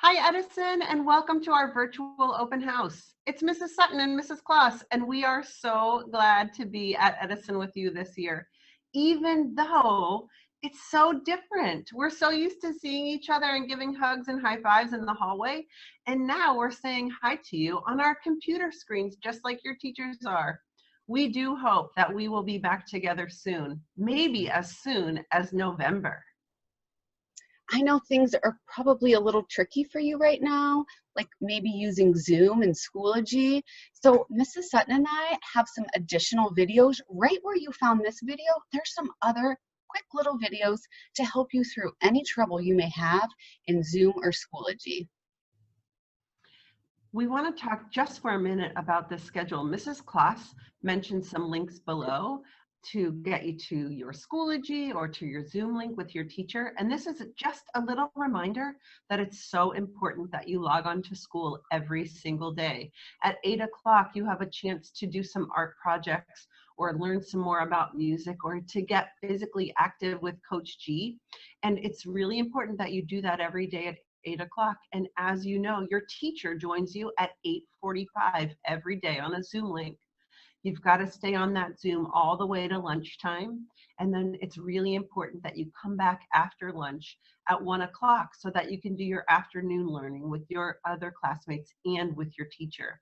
Hi, Edison, and welcome to our virtual open house. It's Mrs. Sutton and Mrs. Kloss, and we are so glad to be at Edison with you this year, even though it's so different. We're so used to seeing each other and giving hugs and high fives in the hallway, and now we're saying hi to you on our computer screens, just like your teachers are. We do hope that we will be back together soon, maybe as soon as November. I know things are probably a little tricky for you right now, like maybe using Zoom and Schoology. So Mrs. Sutton and I have some additional videos. Right where you found this video, there's some other quick little videos to help you through any trouble you may have in Zoom or Schoology. We want to talk just for a minute about the schedule. Mrs. Kloss mentioned some links below to get you to your Schoology or to your Zoom link with your teacher. And this is just a little reminder that it's so important that you log on to school every single day. At 8 o'clock, you have a chance to do some art projects or learn some more about music or to get physically active with Coach G. And it's really important that you do that every day at 8 o'clock. And as you know, your teacher joins you at 8:45 every day on a Zoom link. You've got to stay on that Zoom all the way to lunchtime. And then it's really important that you come back after lunch at 1 o'clock so that you can do your afternoon learning with your other classmates and with your teacher.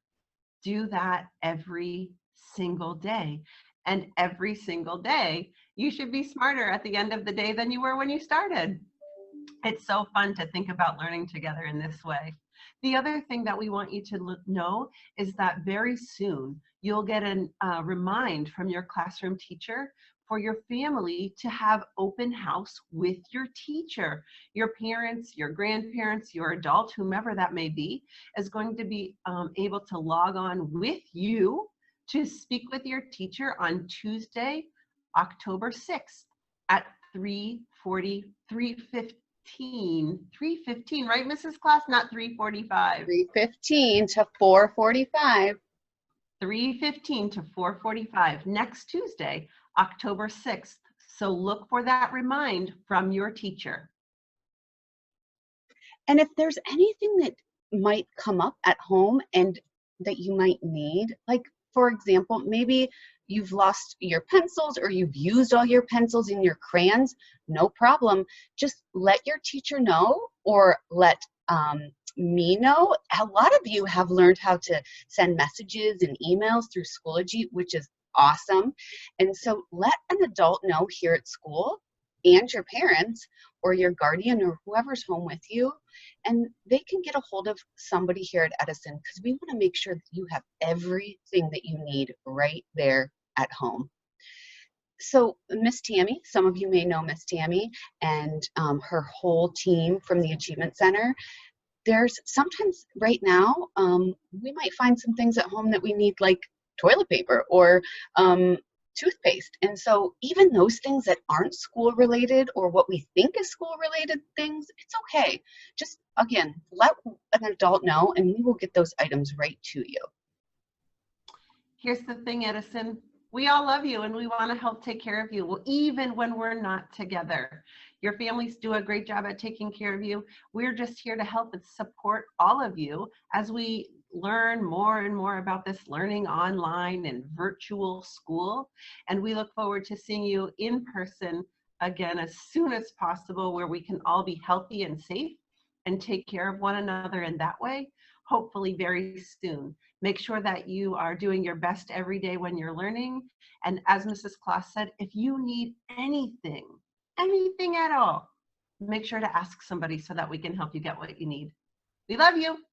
Do that every single day. And every single day, you should be smarter at the end of the day than you were when you started. It's so fun to think about learning together in this way. The other thing that we want you to know is that very soon you'll get a remind from your classroom teacher for your family to have open house with your teacher. Your parents, your grandparents, your adult, whomever that may be, is going to be able to log on with you to speak with your teacher on Tuesday, October 6th at 3:15, right, Mrs. Kloss? Not 3:45. 3:15 to 4:45. 3:15 to 4:45 next Tuesday, October 6th. So look for that remind from your teacher. And if there's anything that might come up at home and that you might need, like for example, maybe you've lost your pencils or you've used all your pencils and your crayons, no problem. Just let your teacher know or let me know. A lot of you have learned how to send messages and emails through Schoology, which is awesome. And so let an adult know here at school and your parents or your guardian or whoever's home with you, and they can get a hold of somebody here at Edison because we want to make sure that you have everything that you need right there at home. So Miss Tammy, some of you may know Miss Tammy and her whole team from the Achievement Center. There's sometimes right now, we might find some things at home that we need, like toilet paper or toothpaste. And so even those things that aren't school related or what we think is school related things, it's okay. Just again, let an adult know and we will get those items right to you. Here's the thing, Edison. We all love you and we want to help take care of you, even when we're not together. Your families do a great job at taking care of you. We're just here to help and support all of you as we learn more and more about this learning online and virtual school. And we look forward to seeing you in person again as soon as possible, where we can all be healthy and safe and take care of one another in that way, hopefully very soon. Make sure that you are doing your best every day when you're learning. And as Mrs. Kloss said, if you need anything at all, make sure to ask somebody so that we can help you get what you need. We love you.